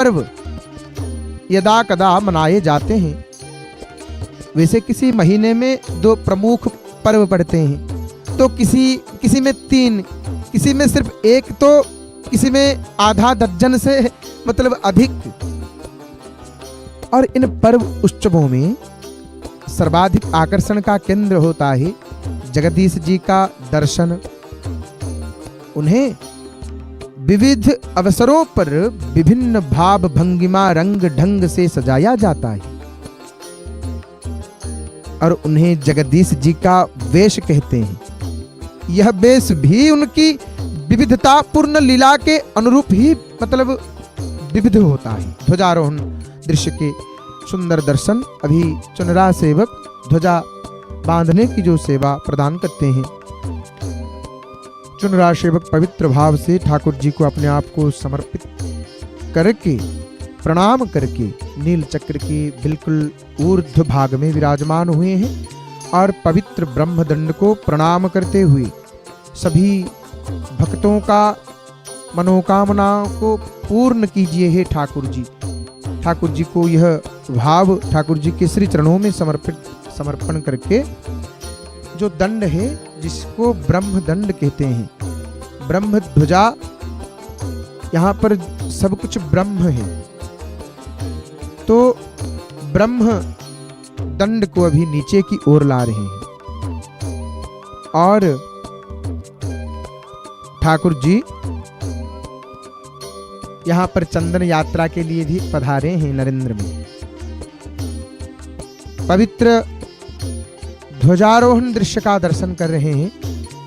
पर्व यदा कदा मनाए जाते हैं। वैसे किसी महीने में 2 प्रमुख पर्व पड़ते हैं, तो किसी में 3, किसी में सिर्फ 1, तो किसी में आधा दर्जन से मतलब अधिक। और इन पर्व उत्सवों में सर्वाधिक आकर्षण का केंद्र होता है जगदीश जी का दर्शन। उन्हें विविध अवसरों पर विभिन्न भाव भंगिमा रंग ढंग से सजाया जाता है और उन्हें जगदीश जी का वेश कहते हैं। यह वेश भी उनकी विविधतापूर्ण लीला के अनुरूप ही मतलब विविध होता है। ध्वजारोहण दृश्य के सुंदर दर्शन। अभी चुनरा सेवक ध्वजा बांधने की जो सेवा प्रदान करते हैं, चुनरा सेवक पवित्र भाव से ठाकुर जी को अपने आप को समर्पित करके प्रणाम करके नील चक्र के बिल्कुल ऊर्ध्व भाग में विराजमान हुए हैं और पवित्र ब्रह्मदंड को प्रणाम करते हुए सभी भक्तों का मनोकामनाओं को पूर्ण कीजिए हे ठाकुर जी। ठाकुर जी को यह भाव ठाकुर जी के श्री चरणों में समर्पण करके जो दंड है जिसको ब्रह्म दंड कहते हैं, ब्रह्म ध्वजा, यहाँ पर सब कुछ ब्रह्म है, तो ब्रह्म दंड को अभी नीचे की ओर ला रहे हैं और ठाकुर जी यहाँ पर चंदन यात्रा के लिए भी पधारे हैं नरेंद्र में। पवित्र ध्वजारोहण दृश्य का दर्शन कर रहे हैं।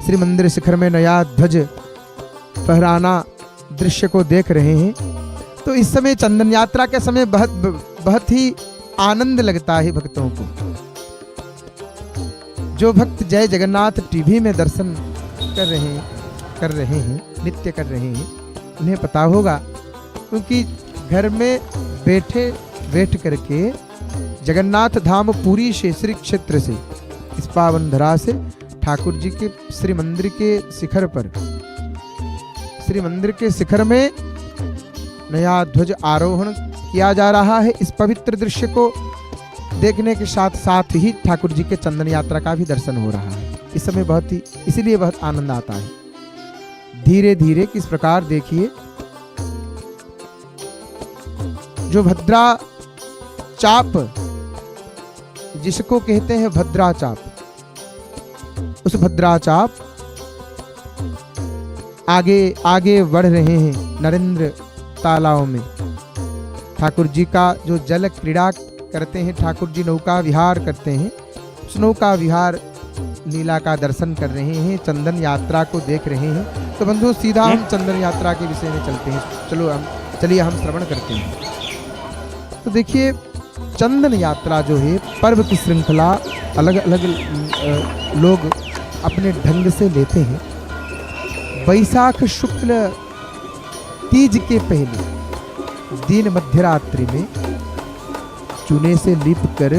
श्री मंदिर शिखर में नया ध्वज फहराना दृश्य को देख रहे हैं। तो इस समय चंदन यात्रा के समय बहुत ही आनंद लगता है भक्तों को। जो भक्त जय जगन्नाथ टीवी में दर्शन कर रहे हैं, नित्य कर रहे हैं, उन्हें पता होगा, क्योंकि घर में बैठ करके जगन्नाथ धाम पुरी से श्री क्षेत्र से इस पावन धरा से ठाकुर जी के श्री मंदिर के शिखर पर, श्री मंदिर के शिखर में नया ध्वज आरोहण किया जा रहा है। इस पवित्र दृश्य को देखने के साथ साथ ही ठाकुर जी के चंदन यात्रा का भी दर्शन हो रहा है। इस समय इसलिए बहुत आनंद आता है। धीरे धीरे किस प्रकार देखिए, जो भद्रा चाप जिसको कहते हैं भद्रा चाप, उस भद्रा चाप आगे बढ़ रहे हैं नरेंद्र तालाब में। ठाकुर जी का जो जल क्रीड़ा करते हैं, ठाकुर जी नौका विहार करते हैं, उस नौका विहार लीला का दर्शन कर रहे हैं, चंदन यात्रा को देख रहे हैं। तो बंधु सीधा हम चंदन यात्रा के विषय में चलते हैं। चलिए हम श्रवण करते हैं। तो देखिए, चंदन यात्रा जो है पर्व की श्रृंखला अलग अलग लोग अपने ढंग से लेते हैं। वैशाख शुक्ल तीज के पहले दिन मध्यरात्रि में चूने से लीप कर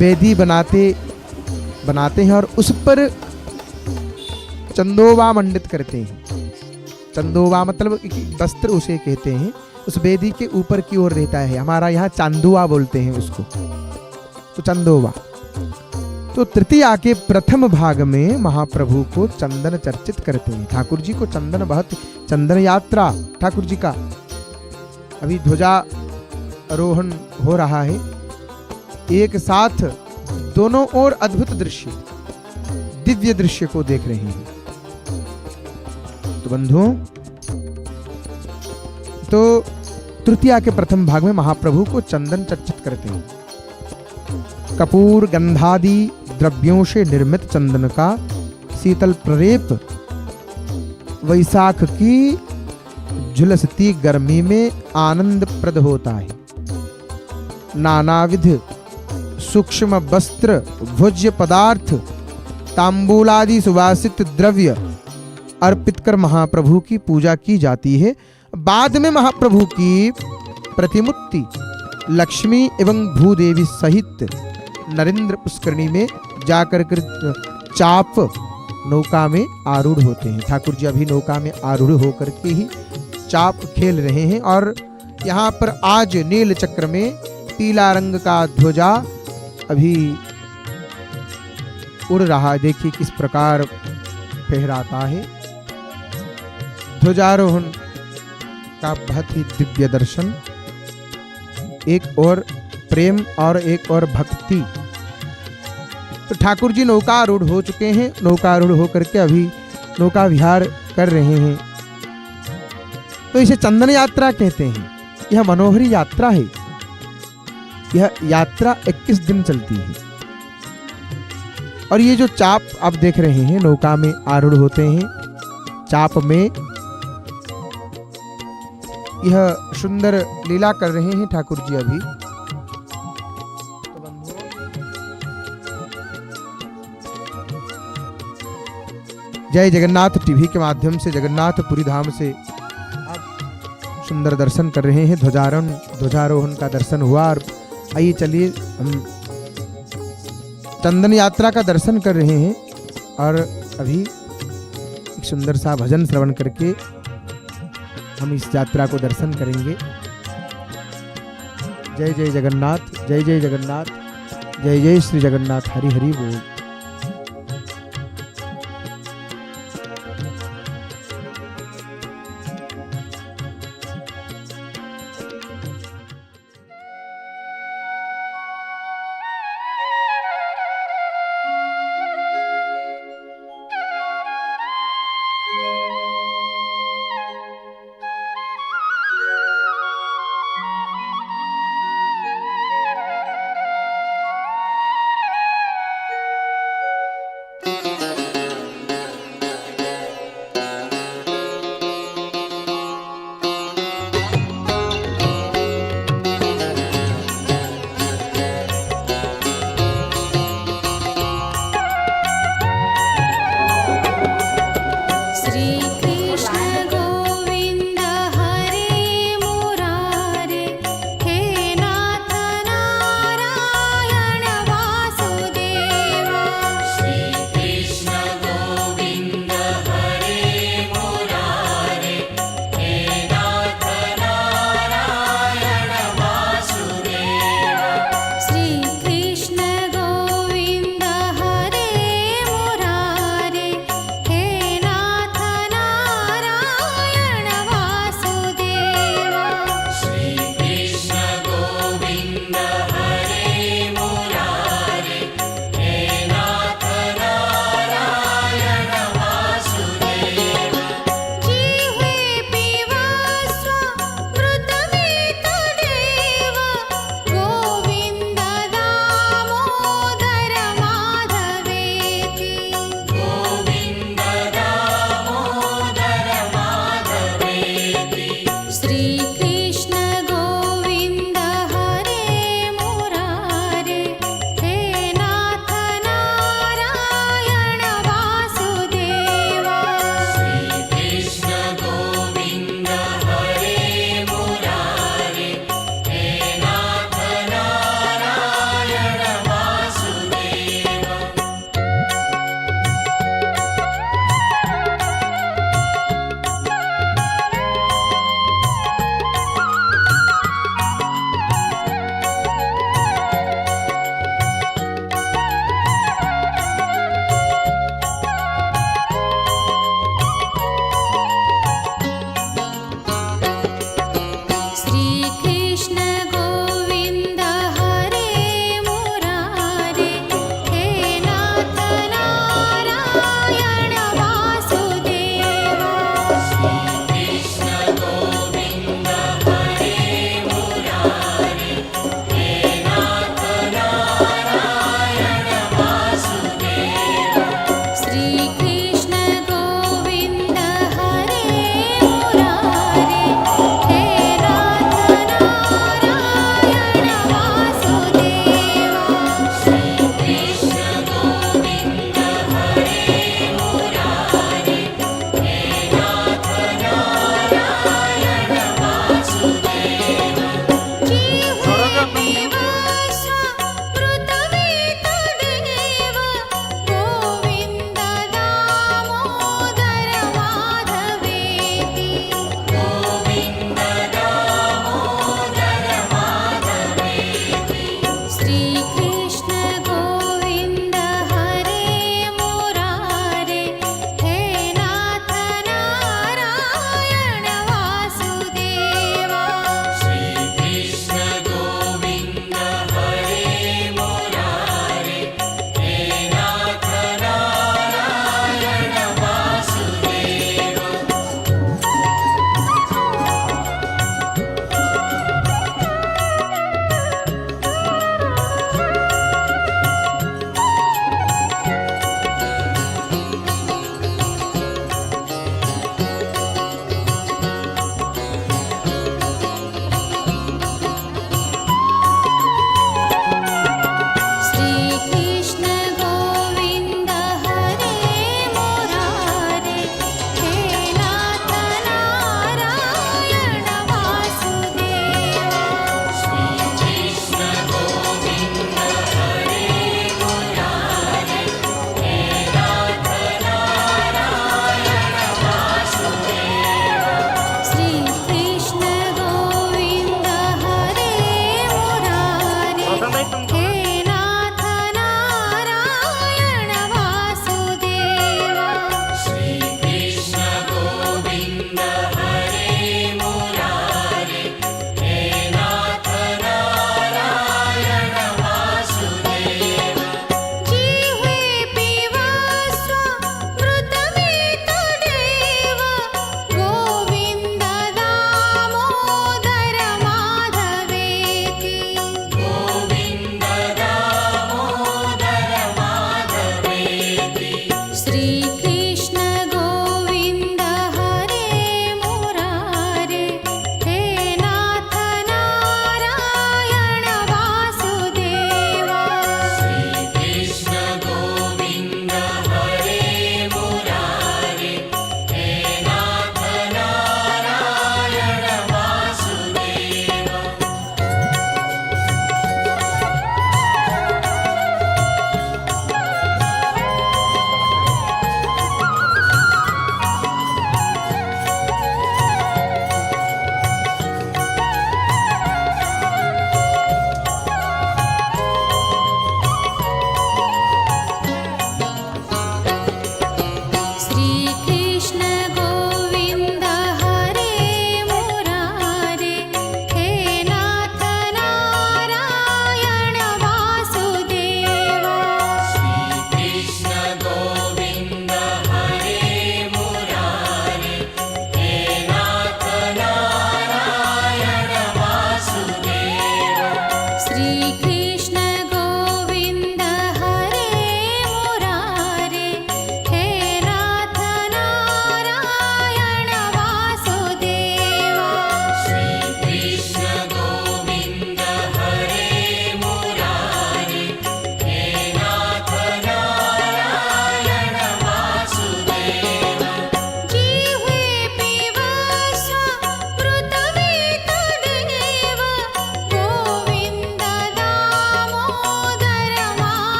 वेदी बनाते हैं और उस पर चंदोवा मंडित करते हैं। चंदोवा मतलब वस्त्र उसे कहते हैं। उस वेदी के ऊपर की ओर रहता है, हमारा यहाँ चांदुआ बोलते हैं उसको, तो चंदोवा। तो तृतीया के प्रथम भाग में महाप्रभु को चंदन चर्चित करते हैं। ठाकुर जी को चंदन यात्रा ठाकुर जी का अभी ध्वजारोहण हो रहा है। एक साथ दोनों ओर अद्भुत दृश्य, दिव्य दृश्य को देख रहे हैं। तो बंधुओं, तो तृतीया के प्रथम भाग में महाप्रभु को चंदन चर्चित करते हैं। कपूर गंधादि द्रव्यों से निर्मित चंदन का शीतल प्रलेप वैशाख की झुलसती गर्मी में आनंद प्रद होता है। नानाविध सूक्ष्म वस्त्र, भोज्य पदार्थ, तांबूलादि सुवासित द्रव्य अर्पित कर महाप्रभु की पूजा की जाती है। बाद में महाप्रभु की प्रतिमूर्ति लक्ष्मी एवं भूदेवी सहित नरेंद्र पुष्करणी में जाकर चाप नौका में आरूढ़ होते हैं। ठाकुर जी अभी नौका में आरूढ़ होकर के ही चाप खेल रहे हैं। और यहाँ पर आज नील चक्र में पीला रंग का ध्वजा अभी उड़ रहा है। देखिए किस प्रकार फहराता है। ध्वजारोहण का बहुत ही दिव्य दर्शन, एक और प्रेम और एक और भक्ति। तो ठाकुर जी नौकारूढ़ हो चुके हैं। नौकारूढ़ होकर के अभी नौका विहार कर रहे हैं। तो इसे चंदन यात्रा कहते हैं। यह मनोहरी यात्रा है। यह यात्रा 21 दिन चलती है। और ये जो चाप आप देख रहे हैं, नौका में आरूढ़ होते हैं, चाप में यह सुंदर लीला कर रहे हैं ठाकुर जी अभी। जय जगन्नाथ टीवी के माध्यम से जगन्नाथपुरी धाम से आप सुंदर दर्शन कर रहे हैं। ध्वजारोहण का दर्शन हुआ। और आइए चलिए हम चंदन यात्रा का दर्शन कर रहे हैं। और अभी एक सुंदर सा भजन श्रवण करके हम इस यात्रा को दर्शन करेंगे। जय जय जगन्नाथ, जय जय जगन्नाथ, जय जय श्री जगन्नाथ। हरि हरि बोल।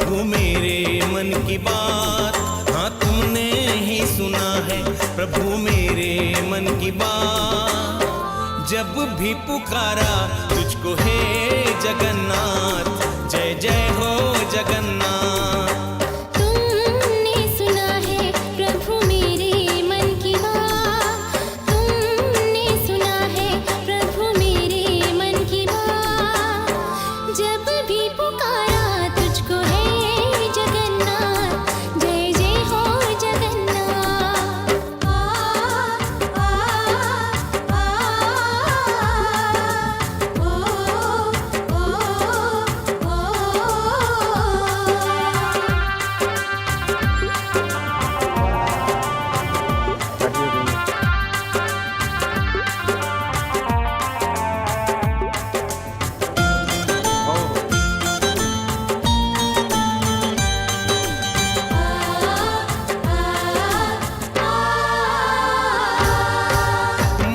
प्रभु मेरे मन की बात। हाँ तुमने ही सुना है प्रभु मेरे मन की बात। जब भी पुकारा तुझको हे जगन्नाथ, जय जय हो जगन्नाथ। तुमने सुना है प्रभु मेरे मन की बात। तुमने सुना है प्रभु मेरे मन की बात। जब भी पुकारा तुझको है जगन्नाथ, जय जय हो जगन्नाथ।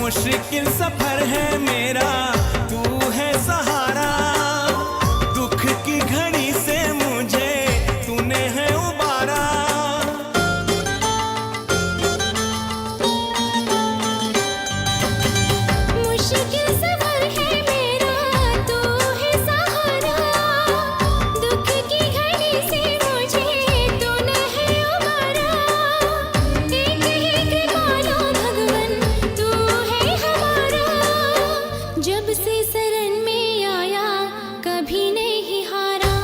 मुश्किल सफर है मेरा, तू है सहारा। दुख की घड़ी से मुझे तूने है उबारा। मुश्किल सफर है मेरा, तू है सहारा। दुख की घड़ी से मुझे तूने है उबारा। एक ही कृपालु भगवन तू है हमारा। जब से शरण में आया कभी नहीं हारा।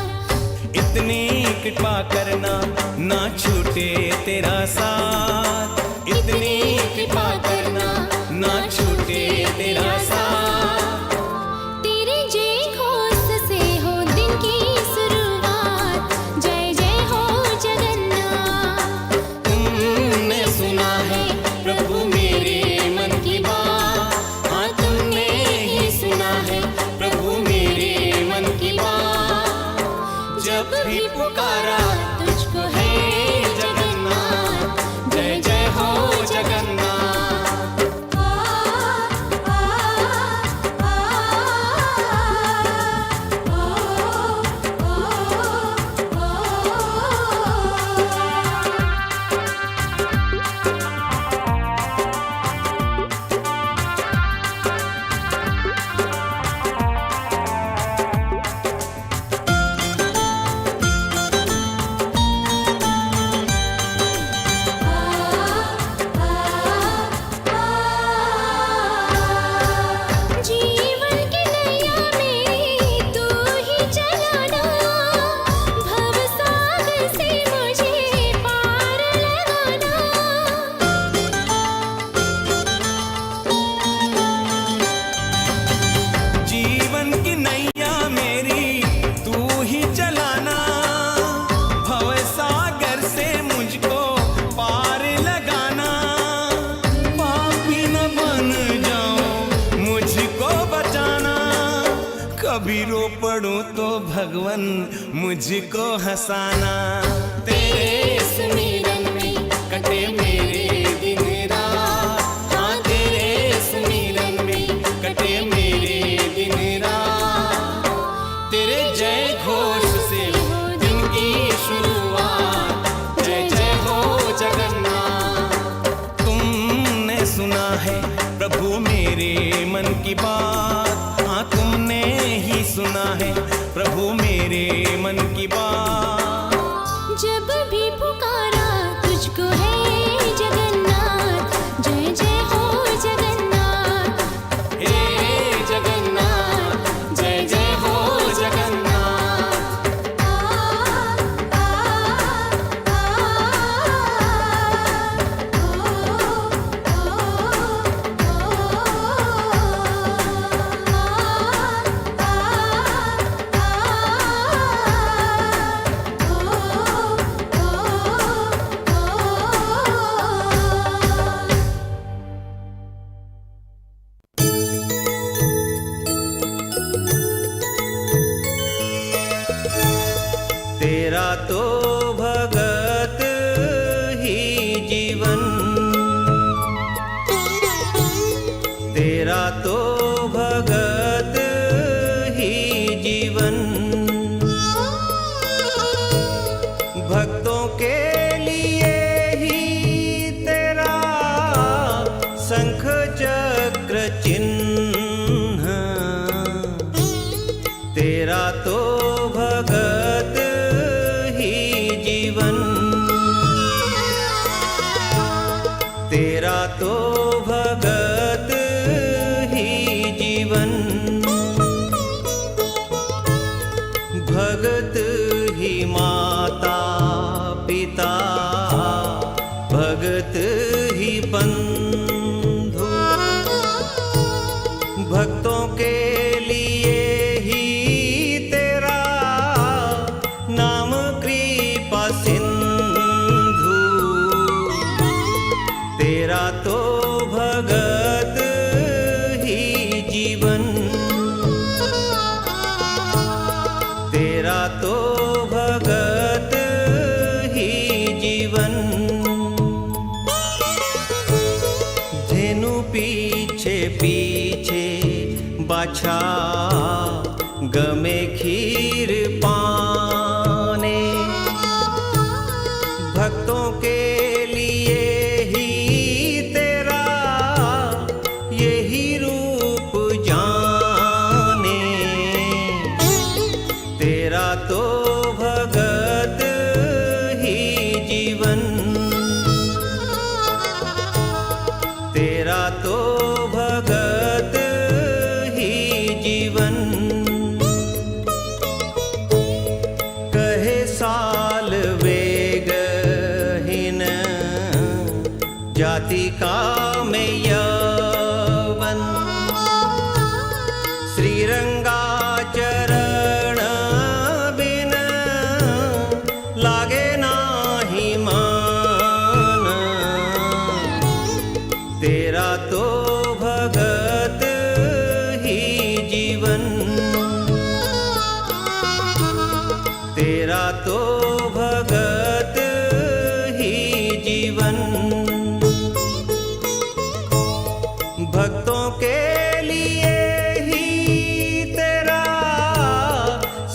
इतनी कृपा करना ना छूटे तेरा साथ। इतनी कृपा करना ना छूटे तेरा साथ। तेरे जय घोष से हो दिन की शुरुआत, जय जय हो जगन्नाथ। तुमने सुना है प्रभु मेरे मन की बात। हाँ तुमने ही सुना है प्रभु मेरे मन की बात। जब भी पुकारा तुझको है जगन्नाथ, जय जय हो जगन्नाथ। जीवन की नैया मेरी तू ही चलाना। भवसागर से मुझे पार लगाना। जीवन की नैया मेरी तू ही चलाना। भवसागर से मुझको पार लगाना। पापी न बन जाऊं मुझको बचाना। कभी रो पड़ूं तो भगवन मुझको हंसाना। तेरे सुमिरन में कटे मेरे दिन रात। हाँ तेरे सुमिरन में कटे मेरे दिन रात। तेरे जय घोष से हो दिन की शुरुआत, जय जय हो जगन्नाथ। तुमने सुना है प्रभु मेरे मन की बात। हाँ तुमने ही सुना है प्रभु मेरे मन की बात। जब भी पुकारा तुझको है जगन्नाथ, जय जय हो जगन्नाथ। हे जगन्नाथ, जय जय हो जगन्नाथ। तेरा तो भगत ही जीवन, तेरा तो भगत ही जीवन। तेरा तो भगत ही जीवन, तेरा तो भगत ही जीवन, भगत ही माता पिता, भगत ही बंधु, भक्तों के लिए ही तेरा नाम कृपा सिंधु, तेरा तो भगत ही जीवन, तेरा तो भगत ही जीवन। धेनु पीछे पीछे बाछा गमे खीर पाने, भक्तों के लिए ही तेरा यही रूप जाने, तेरा तो भगत ही जीवन, तेरा तो भगत ही जीवन। कहे साल वेगहीन जाति का में यवन, श्रीरंगा चरण बिन लागे नाही मान, तेरा तो भगत ही जीवन, तेरा तो भगत ही जीवन। भक्तों के लिए ही तेरा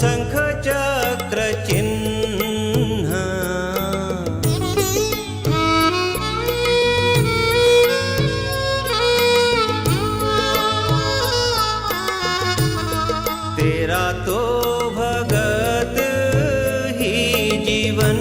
शंख चक्र चिन्ह, तेरा तो भगत ही जीवन।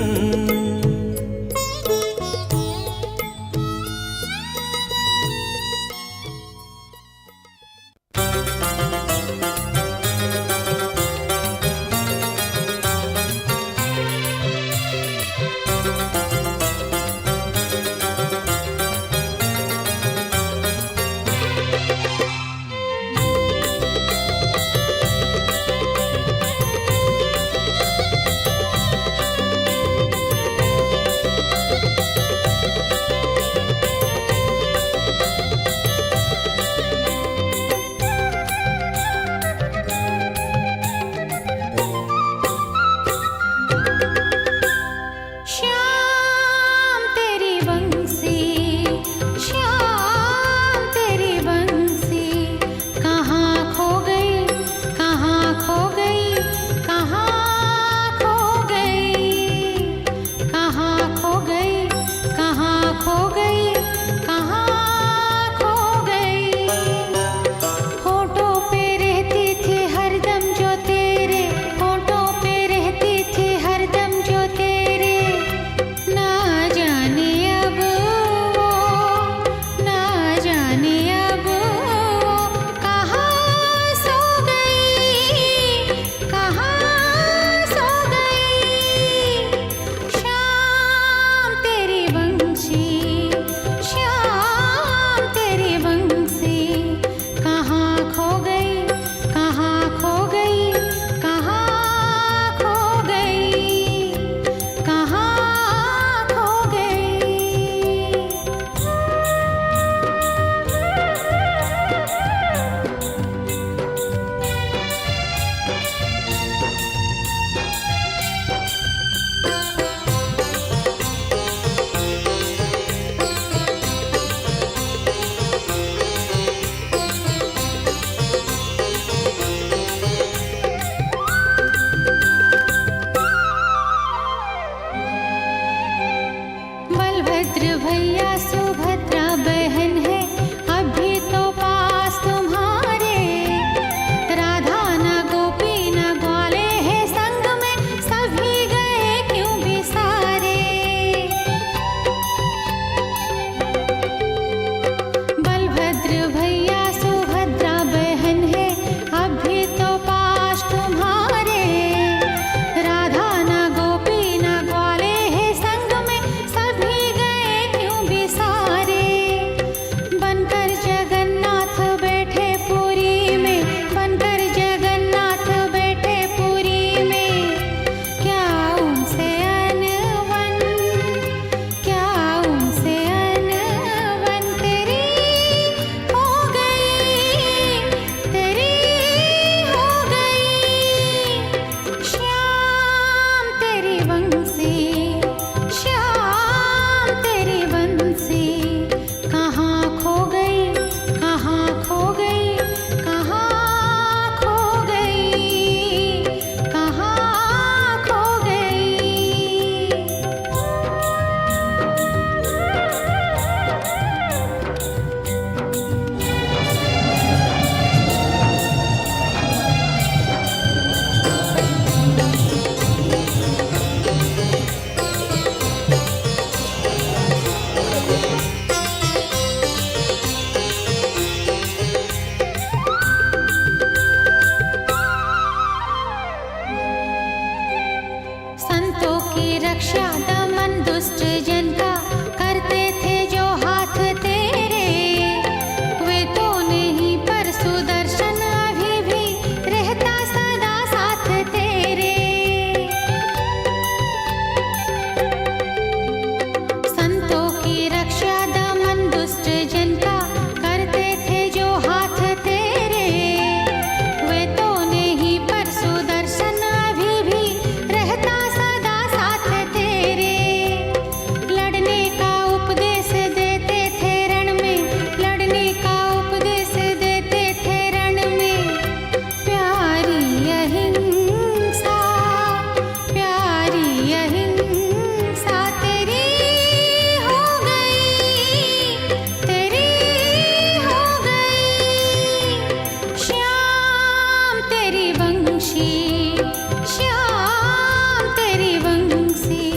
वंशी श्याम तेरी वंशी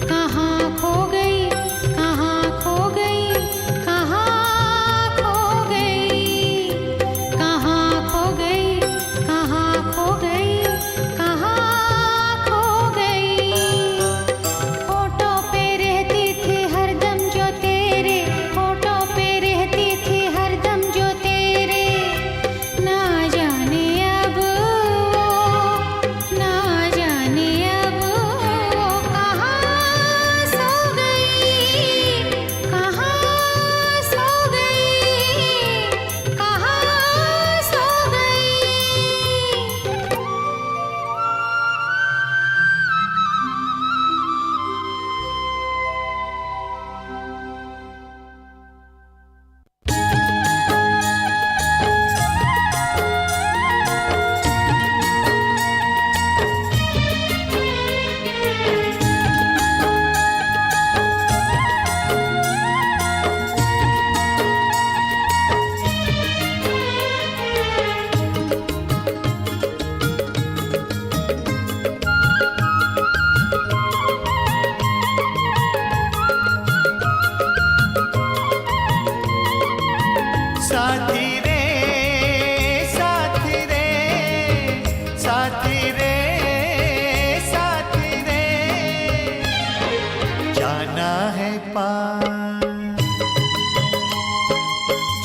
कहाँ खो गई, कहाँ खो गई, कहाँ खो गई, कहाँ खो गई, कहाँ खो गई, कहाँ खो गई। फोटो पे रहती थी हरदम जो तेरे, फोटो पे रहती थी हरदम जो तेरे, ना जाने अब वो, ना जाने अब वो कहाँ सो गई, कहाँ सो गई, कहाँ सो गई। साथी रे, साथी रे, साथी रे, साथी रे, जाना है पार,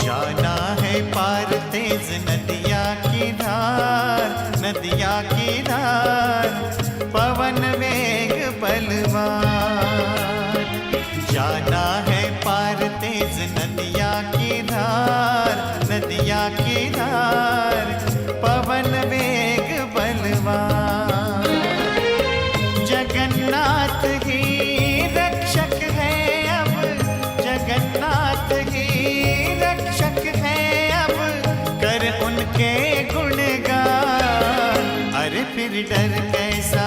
जाना है पार तेज नदिया की धार, नदिया की धार, पवन वेग बलवान, जाना है पार तेज नदिया की धार, नदिया की धार, पवन वेग बलवान। जगन्नाथ ही रक्षक है अब, जगन्नाथ ही रक्षक है अब, कर उनके गुणगान। अरे फिर डर कैसा,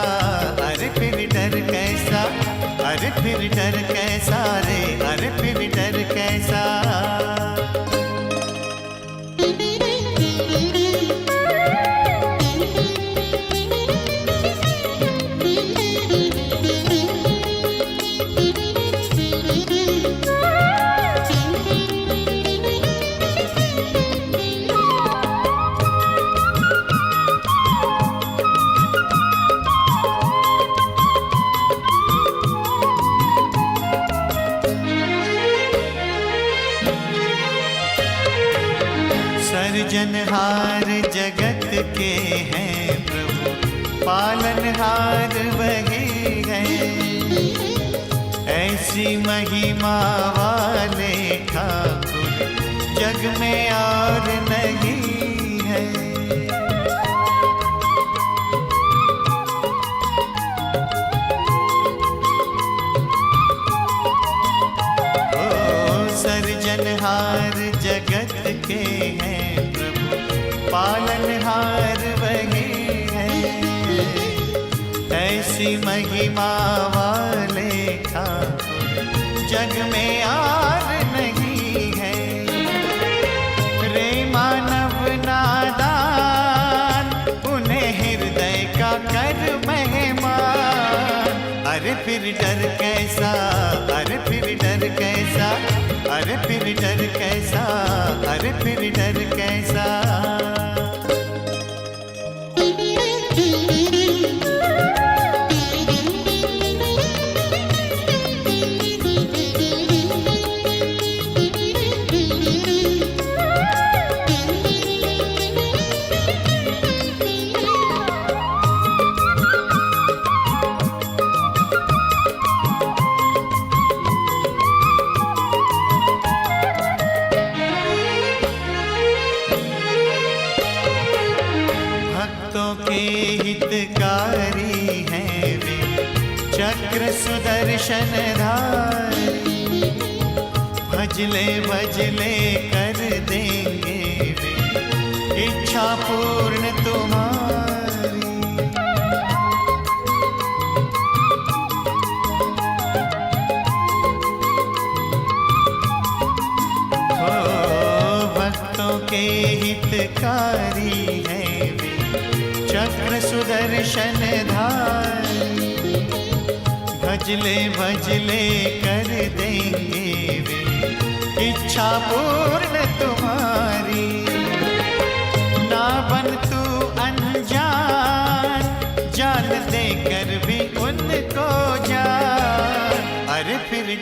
अरे फिर डर कैसा, अरे फिर डर कैसा रे, अरे फिर डर कैसा। सर्जनहार जगत के हैं प्रभु, पालनहार वही है, ऐसी महिमा वाले ठाकुर जग में और नहीं है। ओ सर्जनहार जगत के हैं प्रभु, पालनहार वही है, ऐसी महिमा वाले ठाकुर जग में और नहीं है। रे मानव नादान, उन्हें हृदय का कर मेहमान। अरे फिर डर कैसा, अरे फिर डर कैसा, अरे फिर डर कैसा, अरे फिर डर कैसा। हितकारी हैं वे, चक्र सुदर्शनधारी, भजले भजले कर देंगे वे इच्छा पूर्ण तुम्हारी। हो भक्तों के हितकारी हैं वे, चक्र सुदर्शन धारी, भजले भजले कर देंगे वे इच्छा पूर्ण तुम्हारी। ना बन तू अनजान, जान देकर भी उनको जान, अरे फिर